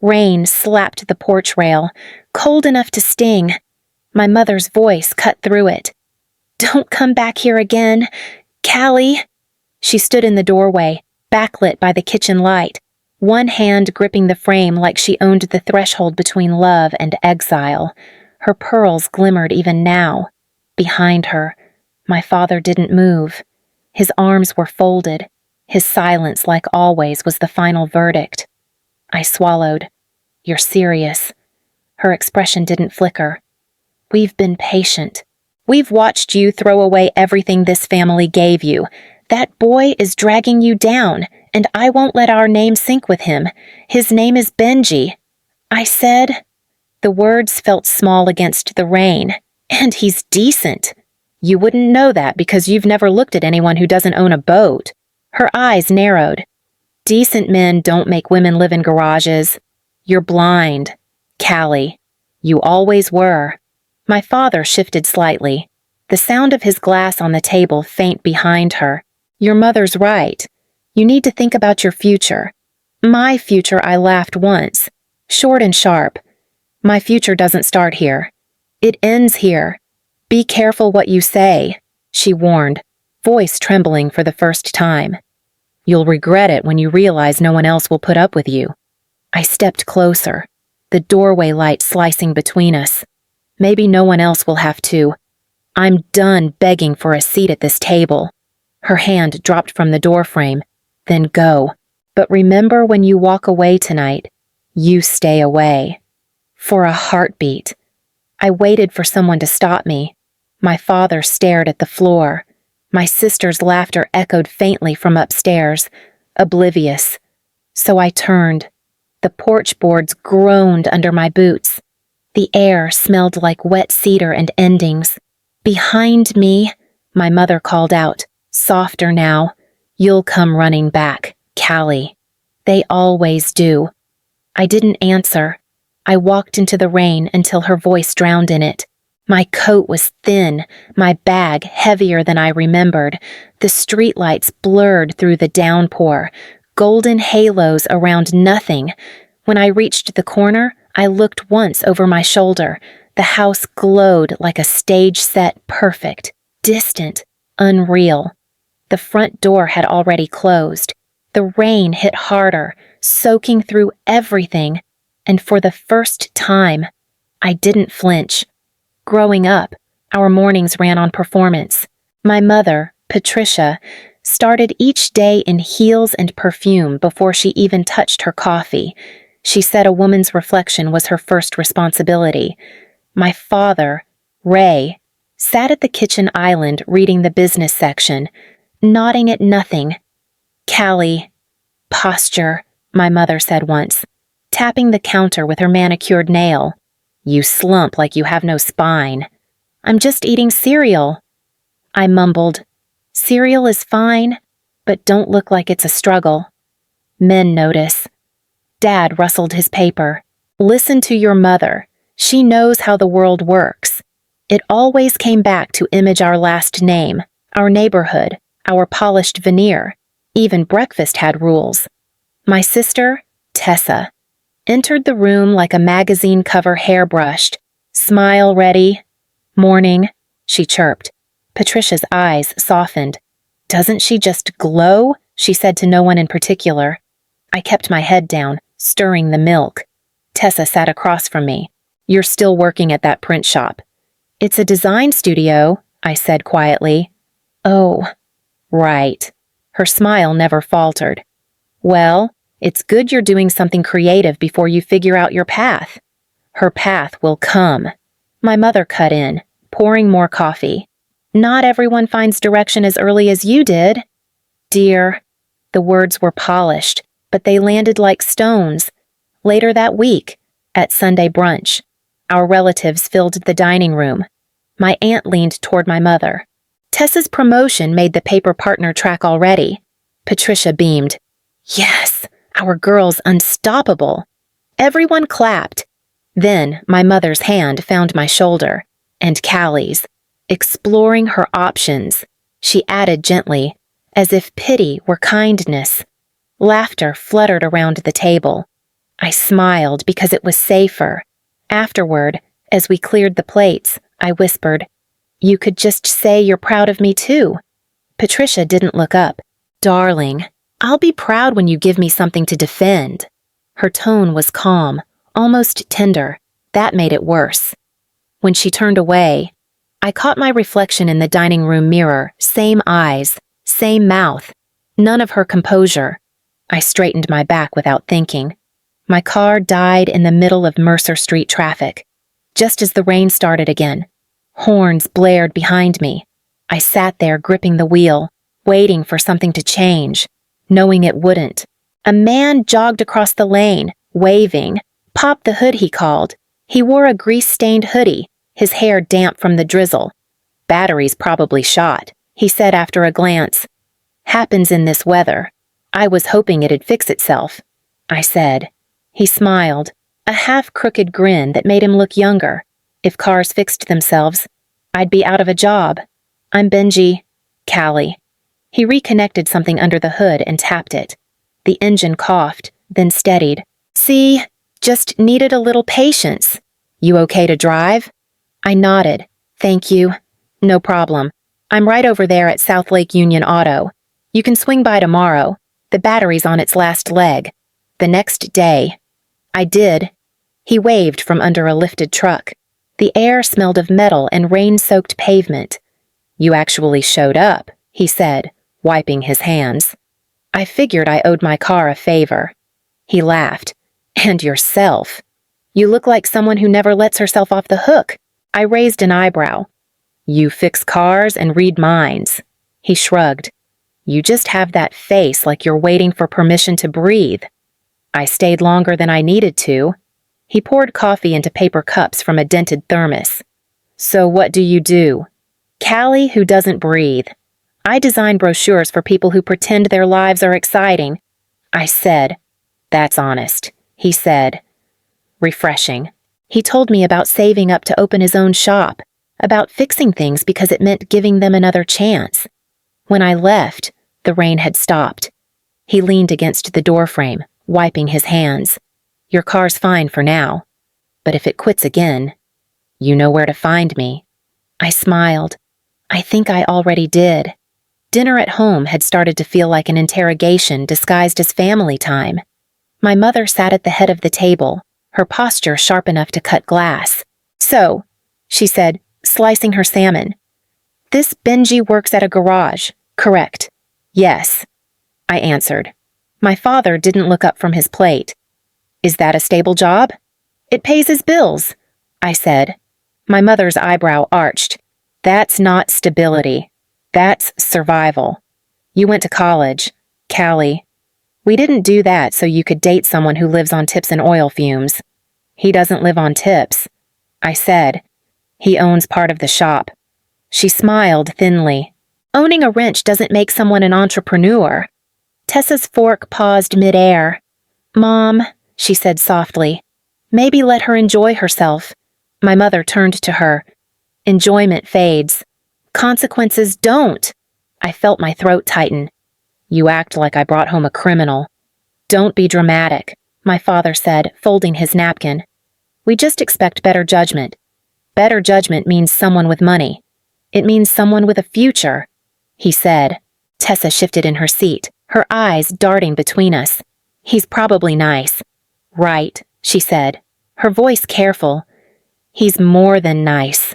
Rain slapped the porch rail, cold enough to sting. My mother's voice cut through it. "Don't come back here again, Callie." She stood in the doorway, backlit by the kitchen light, one hand gripping the frame like she owned the threshold between love and exile. Her pearls glimmered even now. Behind her, my father didn't move. His arms were folded. His silence, like always, was the final verdict. I swallowed. "You're serious." Her expression didn't flicker. "We've been patient. We've watched you throw away everything this family gave you. That boy is dragging you down, and I won't let our name sink with him. His name is Benji." I said. The words felt small against the rain. "And he's decent." "You wouldn't know that because you've never looked at anyone who doesn't own a boat." Her eyes narrowed. "Decent men don't make women live in garages. You're blind, Callie. You always were." My father shifted slightly, the sound of his glass on the table faint behind her. "Your mother's right. You need to think about your future." "My future," I laughed once, short and sharp. "My future doesn't start here. It ends here. Be careful what you say," she warned, voice trembling for the first time. "You'll regret it when you realize no one else will put up with you." I stepped closer, the doorway light slicing between us. Maybe no one else will have to. I'm done begging for a seat at this table. Her hand dropped from the doorframe. "Then go. But remember, when you walk away tonight, you stay away." For a heartbeat. I waited for someone to stop me. My father stared at the floor. My sister's laughter echoed faintly from upstairs, oblivious. So I turned. The porch boards groaned under my boots. The air smelled like wet cedar and endings. "Behind me," my mother called out, softer now. "You'll come running back, Callie. They always do." I didn't answer. I walked into the rain until her voice drowned in it. My coat was thin, my bag heavier than I remembered. The streetlights blurred through the downpour, golden halos around nothing. When I reached the corner, I looked once over my shoulder. The house glowed like a stage set, perfect, distant, unreal. The front door had already closed. The rain hit harder, soaking through everything, and for the first time, I didn't flinch. Growing up, our mornings ran on performance. My mother, Patricia, started each day in heels and perfume before she even touched her coffee. She said a woman's reflection was her first responsibility. My father, Ray, sat at the kitchen island reading the business section, nodding at nothing. "Callie, posture," my mother said once, tapping the counter with her manicured nail. "You slump like you have no spine." "I'm just eating cereal." I mumbled, "Cereal is fine, but don't look like it's a struggle." Men notice. Dad rustled his paper. "Listen to your mother. She knows how the world works." It always came back to image our last name, our neighborhood, our polished veneer. Even breakfast had rules. My sister, Tessa, entered the room like a magazine cover hairbrushed. "Smile ready." "Morning," she chirped. Patricia's eyes softened. "Doesn't she just glow?" she said to no one in particular. I kept my head down, stirring the milk. Tessa sat across from me. "You're still working at that print shop." "It's a design studio," I said quietly. "Oh, right." Her smile never faltered. "Well, it's good you're doing something creative before you figure out your path." "Her path will come." My mother cut in, pouring more coffee. "Not everyone finds direction as early as you did." "Dear," the words were polished, but they landed like stones. Later that week, at Sunday brunch, our relatives filled the dining room. My aunt leaned toward my mother. "Tessa's promotion made the paper partner track already." Patricia beamed. "Yes, our girl's unstoppable." Everyone clapped. Then my mother's hand found my shoulder, and Callie's, exploring her options. She added gently, as if pity were kindness. Laughter fluttered around the table. I smiled because it was safer. Afterward, as we cleared the plates, I whispered, "You could just say you're proud of me too." Patricia didn't look up. "Darling, I'll be proud when you give me something to defend." Her tone was calm, almost tender. That made it worse. When she turned away, I caught my reflection in the dining room mirror, same eyes, same mouth, none of her composure. I straightened my back without thinking. My car died in the middle of Mercer Street traffic, just as the rain started again. Horns blared behind me. I sat there gripping the wheel, waiting for something to change, knowing it wouldn't. A man jogged across the lane, waving. "Pop the hood," he called. He wore a grease-stained hoodie, his hair damp from the drizzle. "Battery's probably shot," he said after a glance. "Happens in this weather. I was hoping it'd fix itself," I said. He smiled, a half-crooked grin that made him look younger. If cars fixed themselves, I'd be out of a job. "I'm Benji. Callie." He reconnected something under the hood and tapped it. The engine coughed, then steadied. "See, just needed a little patience. You okay to drive?" I nodded. "Thank you. No problem. I'm right over there at South Lake Union Auto. You can swing by tomorrow. The battery's on its last leg." The next day. I did. He waved from under a lifted truck. The air smelled of metal and rain-soaked pavement. "You actually showed up," he said, wiping his hands. I figured I owed my car a favor. He laughed. "And yourself. You look like someone who never lets herself off the hook." I raised an eyebrow. "You fix cars and read minds." He shrugged. "You just have that face like you're waiting for permission to breathe." I stayed longer than I needed to. He poured coffee into paper cups from a dented thermos. "So what do you do?" "Callie who doesn't breathe. I design brochures for people who pretend their lives are exciting." I said. "That's honest," he said. Refreshing. He told me about saving up to open his own shop, about fixing things because it meant giving them another chance. When I left, the rain had stopped. He leaned against the doorframe, wiping his hands. "Your car's fine for now. But if it quits again, you know where to find me." I smiled. I think I already did. Dinner at home had started to feel like an interrogation disguised as family time. My mother sat at the head of the table, her posture sharp enough to cut glass. "So," she said, slicing her salmon. "This Benji works at a garage, correct?" "Yes," I answered. My father didn't look up from his plate. "Is that a stable job?" "It pays his bills," I said. My mother's eyebrow arched. "That's not stability. That's survival. You went to college, Callie. We didn't do that so you could date someone who lives on tips and oil fumes." "He doesn't live on tips," I said. "He owns part of the shop." She smiled thinly. "Owning a wrench doesn't make someone an entrepreneur." Tessa's fork paused midair. "Mom," she said softly, "maybe let her enjoy herself." My mother turned to her. "Enjoyment fades. Consequences don't." I felt my throat tighten. "You act like I brought home a criminal." "Don't be dramatic," my father said, folding his napkin. "We just expect better judgment. Better judgment means someone with money. It means someone with a future," he said. Tessa shifted in her seat, her eyes darting between us. "He's probably nice." "Right," she said, her voice careful. "He's more than nice."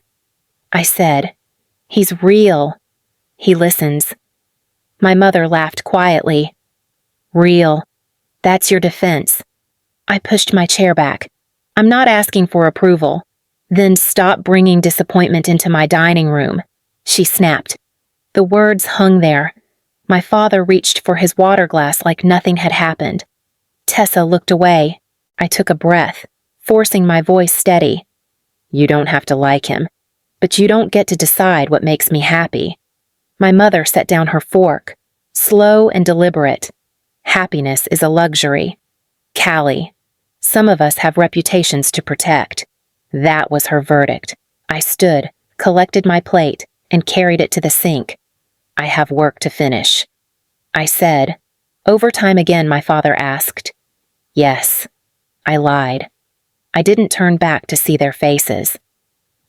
I said, "He's real. He listens." My mother laughed quietly. "Real. That's your defense." I pushed my chair back. "I'm not asking for approval." "Then stop bringing disappointment into my dining room," she snapped. The words hung there. My father reached for his water glass like nothing had happened. Tessa looked away. I took a breath, forcing my voice steady. "You don't have to like him, but you don't get to decide what makes me happy." My mother set down her fork, slow and deliberate. "Happiness is a luxury. Callie, some of us have reputations to protect." That was her verdict. I stood, collected my plate, and carried it to the sink. "I have work to finish," I said. "Overtime again?" my father asked. "Yes." I lied. I didn't turn back to see their faces.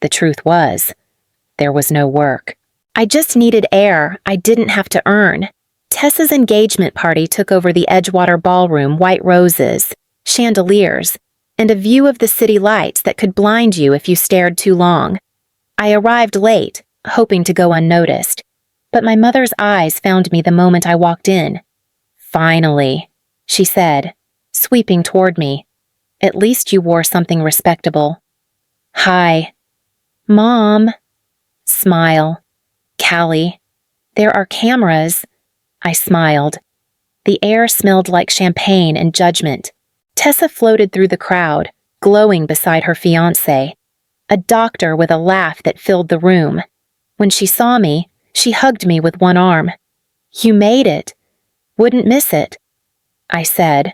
The truth was, there was no work. I just needed air I didn't have to earn. Tessa's engagement party took over the Edgewater ballroom, white roses, chandeliers, and a view of the city lights that could blind you if you stared too long. I arrived late, hoping to go unnoticed, but my mother's eyes found me the moment I walked in. "Finally," she said, sweeping toward me. "At least you wore something respectable." "Hi." "Mom." Smile. "Callie, there are cameras." I smiled. The air smelled like champagne and judgment. Tessa floated through the crowd, glowing beside her fiancé, a doctor with a laugh that filled the room. When she saw me, she hugged me with one arm. "You made it. Wouldn't miss it," I said.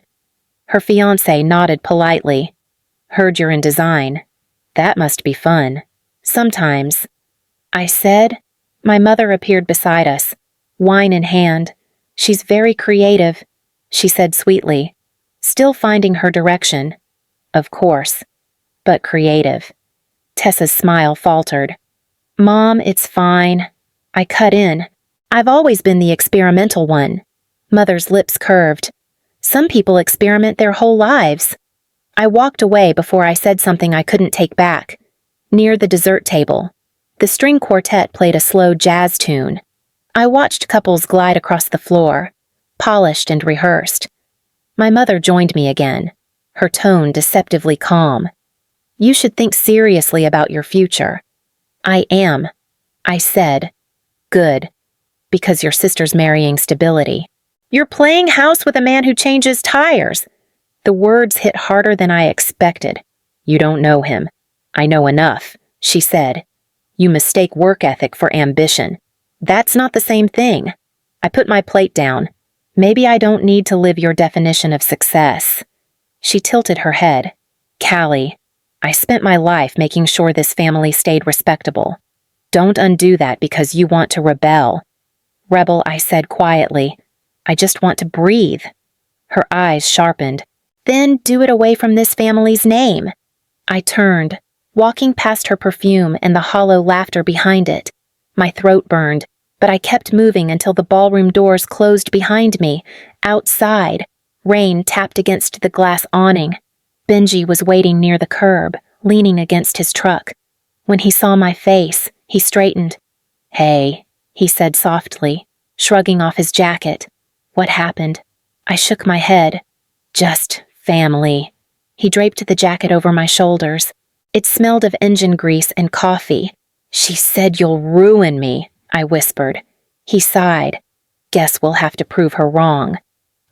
Her fiancé nodded politely. "Heard you're in design. That must be fun. Sometimes." I said. My mother appeared beside us, wine in hand. "She's very creative," she said sweetly, still finding her direction. "Of course, but creative." Tessa's smile faltered. "Mom, it's fine." I cut in. "I've always been the experimental one." Mother's lips curved. "Some people experiment their whole lives." I walked away before I said something I couldn't take back. Near the dessert table, the string quartet played a slow jazz tune. I watched couples glide across the floor, polished and rehearsed. My mother joined me again, her tone deceptively calm. "You should think seriously about your future." "I am," I said. "Good, because your sister's marrying stability." "You're playing house with a man who changes tires." The words hit harder than I expected. "You don't know him." "I know enough," she said. "You mistake work ethic for ambition. That's not the same thing." I put my plate down. "Maybe I don't need to live your definition of success." She tilted her head. "Callie, I spent my life making sure this family stayed respectable. Don't undo that because you want to rebel." "Rebel," I said quietly. "I just want to breathe." Her eyes sharpened. "Then do it away from this family's name." I turned, walking past her perfume and the hollow laughter behind it. My throat burned, but I kept moving until the ballroom doors closed behind me. Outside, rain tapped against the glass awning. Benji was waiting near the curb, leaning against his truck. When he saw my face, he straightened. "Hey," he said softly, shrugging off his jacket. "What happened?" I shook my head. "Just family." He draped the jacket over my shoulders. It smelled of engine grease and coffee. "She said you'll ruin me," I whispered. He sighed. "Guess we'll have to prove her wrong."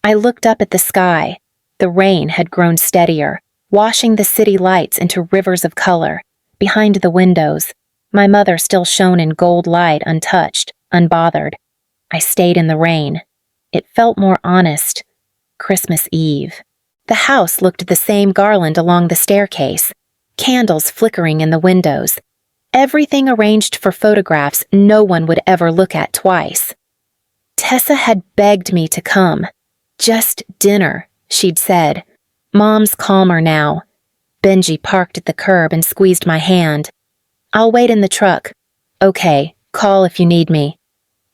I looked up at the sky. The rain had grown steadier, washing the city lights into rivers of color. Behind the windows, my mother still shone in gold light, untouched, unbothered. I stayed in the rain. It felt more honest. Christmas Eve. The house looked the same garland along the staircase, candles flickering in the windows. Everything arranged for photographs no one would ever look at twice. Tessa had begged me to come. "Just dinner," she'd said. "Mom's calmer now." Benji parked at the curb and squeezed my hand. "I'll wait in the truck." "Okay, call if you need me."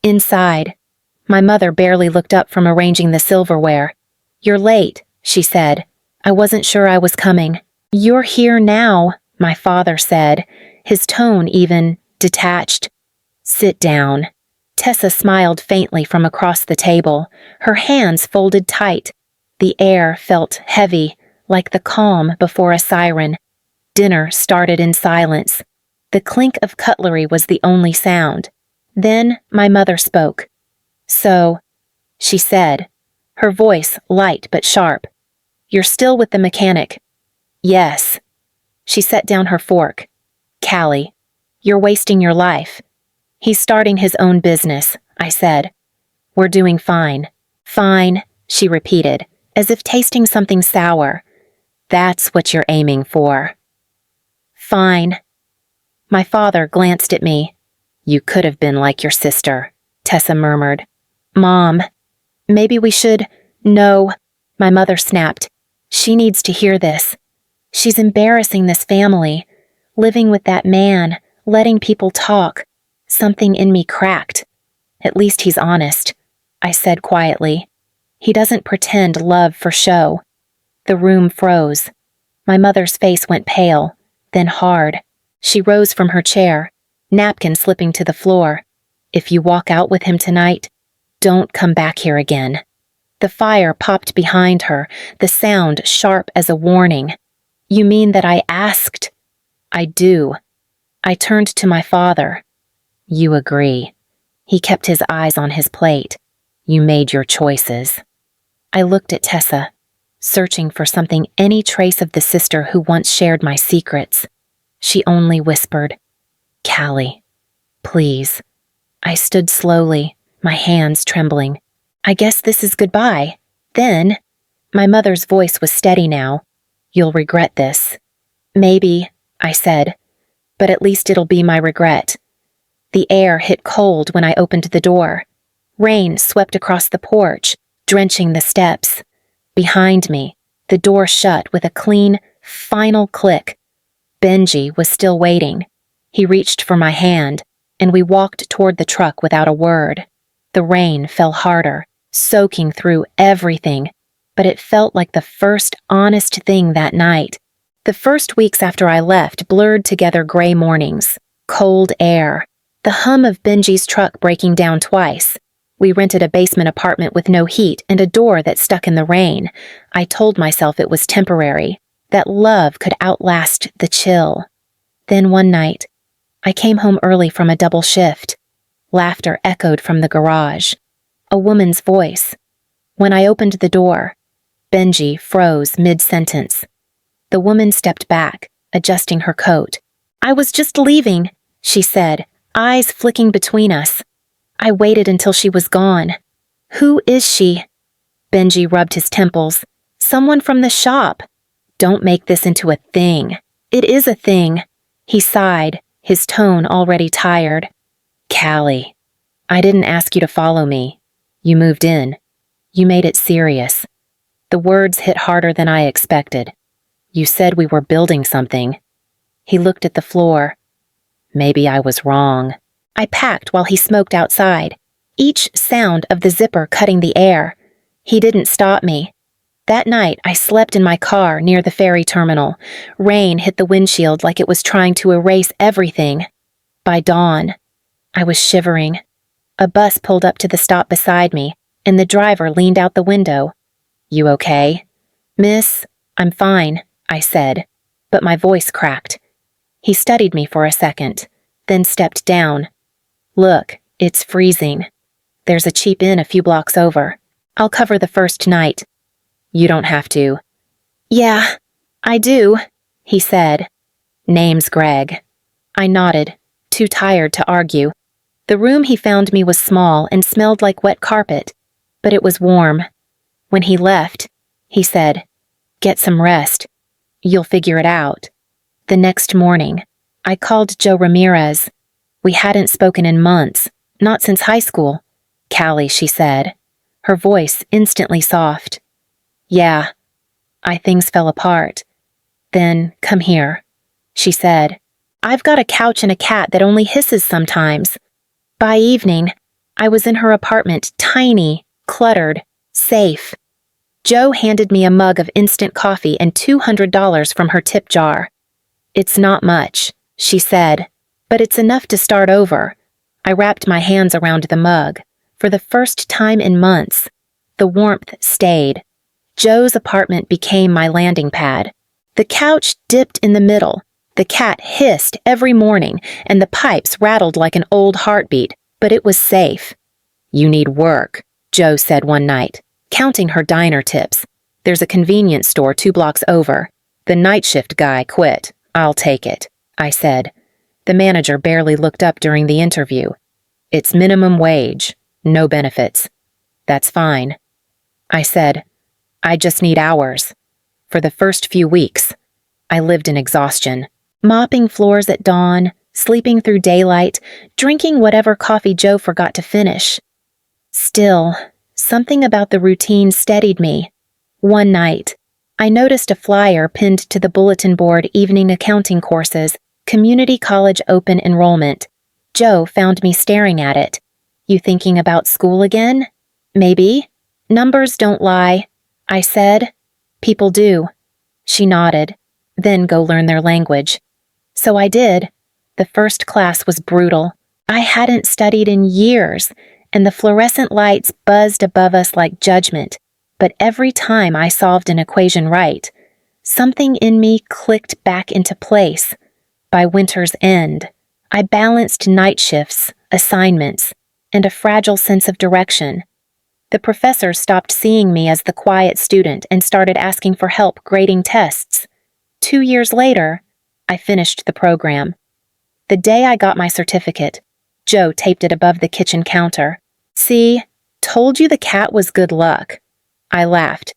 Inside, my mother barely looked up from arranging the silverware. "You're late," she said. "I wasn't sure I was coming." "You're here now," my father said, his tone even detached. "Sit down." Tessa smiled faintly from across the table, her hands folded tight. The air felt heavy, like the calm before a siren. Dinner started in silence. The clink of cutlery was the only sound. Then my mother spoke. "So," she said, her voice light but sharp. "You're still with the mechanic." "Yes." She set down her fork. "Callie, you're wasting your life." "He's starting his own business," I said. "We're doing fine." "Fine," she repeated, as if tasting something sour. "That's what you're aiming for." "Fine." My father glanced at me. "You could have been like your sister," Tessa murmured. "Mom, maybe we should—" "No," my mother snapped. She needs to hear this. She's embarrassing this family, living with that man, letting people talk. Something in me cracked. At least he's honest, I said quietly. He doesn't pretend love for show. The room froze. My mother's face went pale, then hard. She rose from her chair, napkin slipping to the floor. If you walk out with him tonight, don't come back here again. The fire popped behind her, the sound sharp as a warning. You mean that I asked? I do. I turned to my father. You agree. He kept his eyes on his plate. You made your choices. I looked at Tessa, searching for something, any trace of the sister who once shared my secrets. She only whispered, Callie, please. I stood slowly, my hands trembling. I guess this is goodbye. Then, my mother's voice was steady now. You'll regret this. Maybe, I said, but at least it'll be my regret. The air hit cold when I opened the door. Rain swept across the porch, drenching the steps. Behind me, the door shut with a clean, final click. Benji was still waiting. He reached for my hand, and we walked toward the truck without a word. The rain fell harder, soaking through everything, but it felt like the first honest thing that night. The first weeks after I left blurred together gray mornings, cold air, the hum of Benji's truck breaking down twice. We rented a basement apartment with no heat and a door that stuck in the rain. I told myself it was temporary, that love could outlast the chill. Then one night, I came home early from a double shift. Laughter echoed from the garage. A woman's voice. When I opened the door, Benji froze mid-sentence. The woman stepped back, adjusting her coat. I was just leaving, she said, eyes flicking between us. I waited until she was gone. Who is she? Benji rubbed his temples. Someone from the shop. Don't make this into a thing. It is a thing. He sighed, his tone already tired. Callie, I didn't ask you to follow me. You moved in. You made it serious. The words hit harder than I expected. You said we were building something. He looked at the floor. Maybe I was wrong. I packed while he smoked outside, each sound of the zipper cutting the air. He didn't stop me. That night, I slept in my car near the ferry terminal. Rain hit the windshield like it was trying to erase everything. By dawn, I was shivering. A bus pulled up to the stop beside me, and the driver leaned out the window. You okay? Miss, I'm fine, I said, but my voice cracked. He studied me for a second, then stepped down. Look, it's freezing. There's a cheap inn a few blocks over. I'll cover the first night. You don't have to. Yeah, I do, he said. Name's Greg. I nodded, too tired to argue. The room he found me was small and smelled like wet carpet, but it was warm. When he left, he said, Get some rest. You'll figure it out. The next morning, I called Joe Ramirez. We hadn't spoken in months, not since high school. Callie, she said, her voice instantly soft. Yeah, things fell apart. Then, come here, she said. I've got a couch and a cat that only hisses sometimes. By evening, I was in her apartment, tiny, cluttered, safe. Joe handed me a mug of instant coffee and $200 from her tip jar. It's not much, she said, but it's enough to start over. I wrapped my hands around the mug. For the first time in months, the warmth stayed. Joe's apartment became my landing pad. The couch dipped in the middle. The cat hissed every morning, and the pipes rattled like an old heartbeat, but it was safe. You need work, Joe said one night, counting her diner tips. There's a convenience store 2 blocks over. The night shift guy quit. I'll take it, I said. The manager barely looked up during the interview. It's minimum wage, no benefits. That's fine. I said, I just need hours. For the first few weeks, I lived in exhaustion, mopping floors at dawn, sleeping through daylight, drinking whatever coffee Joe forgot to finish. Still, something about the routine steadied me. One night, I noticed a flyer pinned to the bulletin board: evening accounting courses, community college open enrollment. Joe found me staring at it. You thinking about school again? Maybe. Numbers don't lie, I said. People do. She nodded. Then go learn their language. So I did. The first class was brutal. I hadn't studied in years, and the fluorescent lights buzzed above us like judgment. But every time I solved an equation right, something in me clicked back into place. By winter's end, I balanced night shifts, assignments, and a fragile sense of direction. The professor stopped seeing me as the quiet student and started asking for help grading tests. 2 years later, I finished the program. The day I got my certificate, Joe taped it above the kitchen counter. See, told you the cat was good luck. I laughed.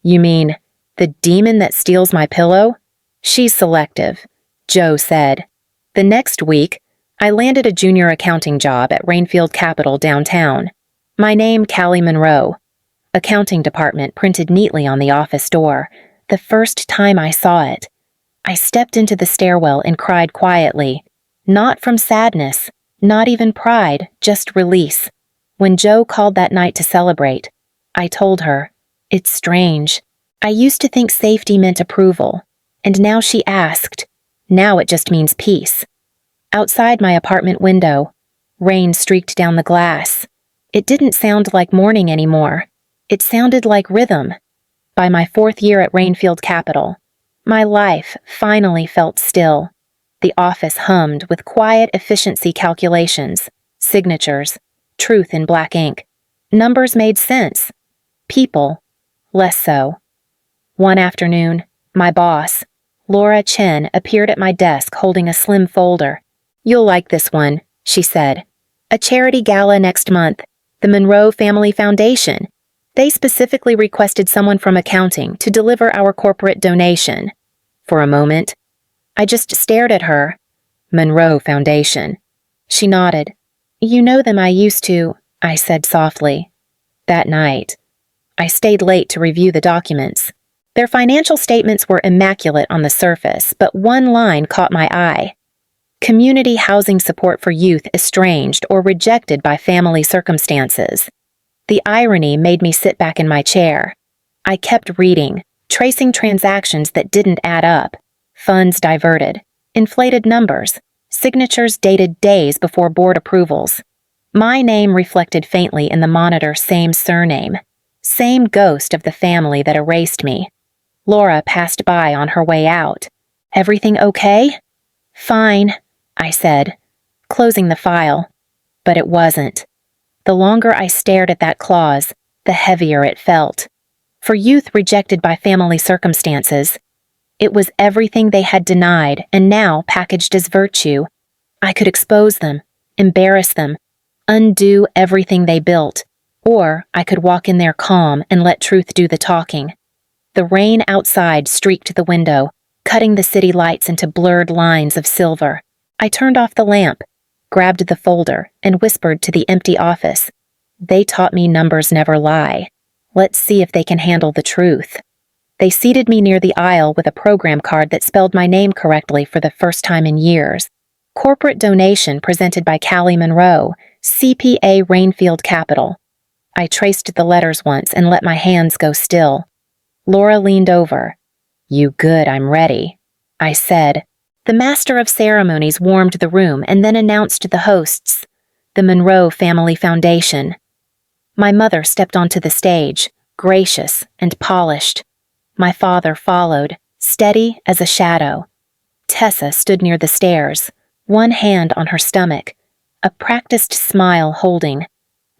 You mean, the demon that steals my pillow? She's selective, Joe said. The next week, I landed a junior accounting job at Rainfield Capital downtown. My name, Callie Monroe. Accounting department printed neatly on the office door. The first time I saw it, I stepped into the stairwell and cried quietly. Not from sadness, not even pride, just release. When Joe called that night to celebrate, I told her, it's strange. I used to think safety meant approval, and now she asked. Now it just means peace. Outside my apartment window, rain streaked down the glass. It didn't sound like morning anymore. It sounded like rhythm. By my 4th year at Rainfield Capital, my life finally felt still. The office hummed with quiet efficiency calculations, signatures, truth in black ink. Numbers made sense. People, less so. One afternoon, my boss, Laura Chen, appeared at my desk holding a slim folder. You'll like this one, she said. A charity gala next month, the Monroe Family Foundation. They specifically requested someone from accounting to deliver our corporate donation. For a moment, I just stared at her. Monroe Foundation. She nodded. You know them. I used to, I said softly. That night, I stayed late to review the documents. Their financial statements were immaculate on the surface, but one line caught my eye. Community housing support for youth estranged or rejected by family circumstances. The irony made me sit back in my chair. I kept reading, tracing transactions that didn't add up. Funds diverted, inflated numbers, signatures dated days before board approvals. My name reflected faintly in the monitor, same surname, same ghost of the family that erased me. Laura passed by on her way out. Everything okay? Fine, I said, closing the file. But it wasn't. The longer I stared at that clause, the heavier it felt. For youth rejected by family circumstances, it was everything they had denied and now packaged as virtue. I could expose them, embarrass them, undo everything they built, or I could walk in there calm and let truth do the talking. The rain outside streaked the window, cutting the city lights into blurred lines of silver. I turned off the lamp, grabbed the folder, and whispered to the empty office. They taught me numbers never lie. Let's see if they can handle the truth. They seated me near the aisle with a program card that spelled my name correctly for the first time in years. Corporate donation presented by Callie Monroe, CPA Rainfield Capital. I traced the letters once and let my hands go still. Laura leaned over. You good, I'm ready, I said. The master of ceremonies warmed the room and then announced the hosts, the Monroe Family Foundation. My mother stepped onto the stage, gracious and polished. My father followed, steady as a shadow. Tessa stood near the stairs, one hand on her stomach, a practiced smile holding.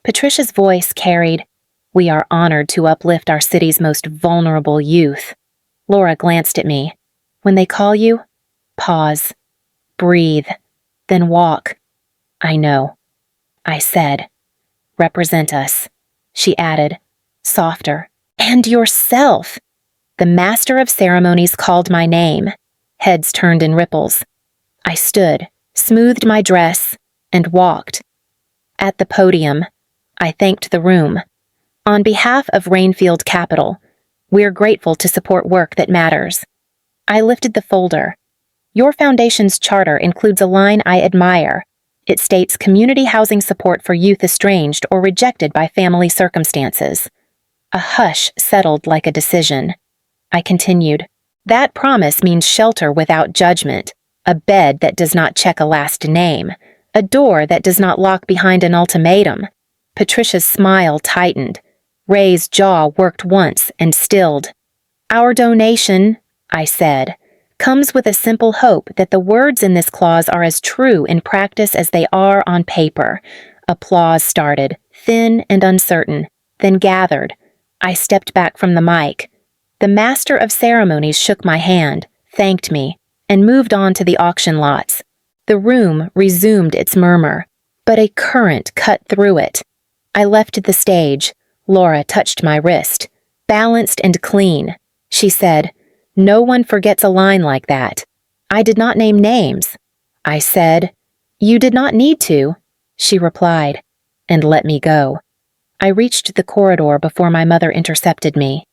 Patricia's voice carried, We are honored to uplift our city's most vulnerable youth. Laura glanced at me. When they call you, pause, breathe, then walk. I know, I said. Represent us, she added, softer. And yourself. The master of ceremonies called my name. Heads turned in ripples. I stood, smoothed my dress, and walked. At the podium, I thanked the room. On behalf of Rainfield Capital, We're grateful to support work that matters. I lifted the folder. Your foundation's charter includes a line I admire. It states community housing support for youth estranged or rejected by family circumstances. A hush settled like a decision. I continued. That promise means shelter without judgment, a bed that does not check a last name, a door that does not lock behind an ultimatum. Patricia's smile tightened. Ray's jaw worked once and stilled. Our donation, I said, comes with a simple hope that the words in this clause are as true in practice as they are on paper. Applause started, thin and uncertain, then gathered. I stepped back from the mic. The master of ceremonies shook my hand, thanked me, and moved on to the auction lots. The room resumed its murmur, but a current cut through it. I left the stage. Laura touched my wrist. Balanced and clean. She said, "No one forgets a line like that." I did not name names. I said, "You did not need to," she replied, and let me go. I reached the corridor before my mother intercepted me.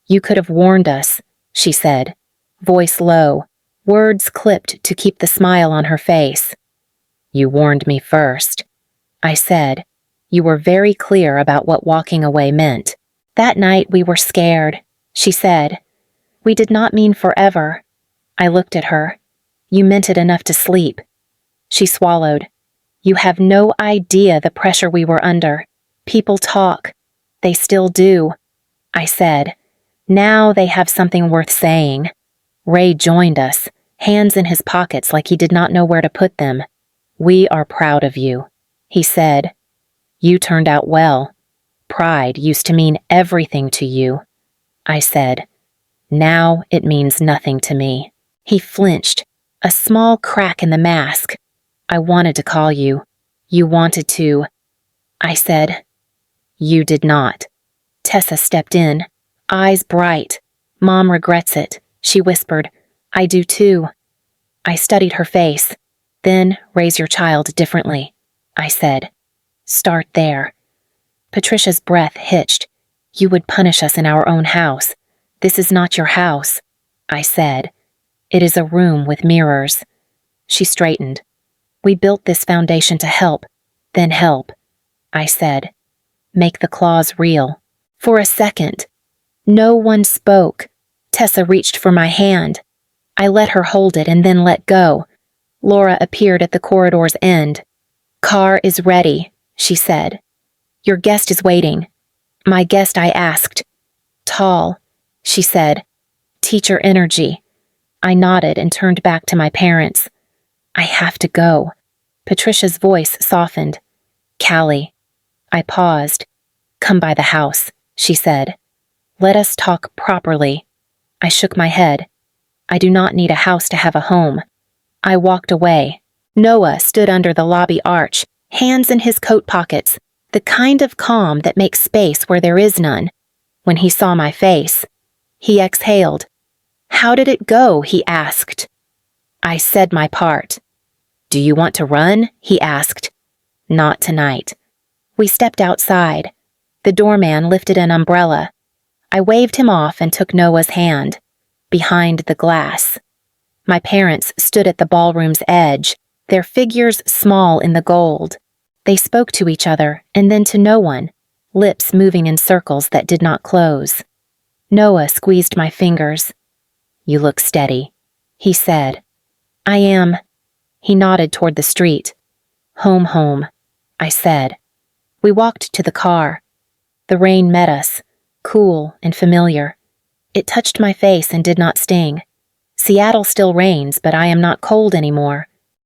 "You could have warned us," she said, voice low, words clipped to keep the smile on her face. "You warned me first," I said. "You were very clear about what walking away meant." "That night we were scared," she said. "We did not mean forever." I looked at her. "You meant it enough to sleep." She swallowed. "You have no idea the pressure we were under. People talk. They still do." I said, "Now they have something worth saying." Ray joined us, hands in his pockets like he did not know where to put them. "We are proud of you," he said. "You turned out well. Pride used to mean everything to you." I said, "Now it means nothing to me." He flinched, a small crack in the mask. "I wanted to call you. You wanted to." I said, "You did not." Tessa stepped in, eyes bright. "Mom regrets it," she whispered. "I do too." I studied her face. "Then raise your child differently," I said. "Start there." Patricia's breath hitched. "You would punish us in our own house. This is not your house," I said. "It is a room with mirrors." She straightened. "We built this foundation to help, then help," I said. "Make the clause real." For a second, no one spoke. Tessa reached for my hand. I let her hold it and then let go. Laura appeared at the corridor's end. "Car is ready," she said. "Your guest is waiting." "My guest," I asked. "Tall," she said. "Teacher energy." I nodded and turned back to my parents. "I have to go." Patricia's voice softened. "Callie." I paused. "Come by the house," she said. "Let us talk properly." I shook my head. "I do not need a house to have a home." I walked away. Noah stood under the lobby arch, hands in his coat pockets, the kind of calm that makes space where there is none. When he saw my face, he exhaled. "How did it go?" he asked. I said my part. "Do you want to run?" he asked. "Not tonight." We stepped outside. The doorman lifted an umbrella. I waved him off and took Noah's hand. Behind the glass. My parents stood at the ballroom's edge, their figures small in the gold. They spoke to each other and then to no one, lips moving in circles that did not close. Noah squeezed my fingers. "You look steady," he said. "I am." He nodded toward the street. "Home, home," I said. We walked to the car. The rain met us, cool and familiar. It touched my face and did not sting. Seattle still rains, but I am not cold anymore.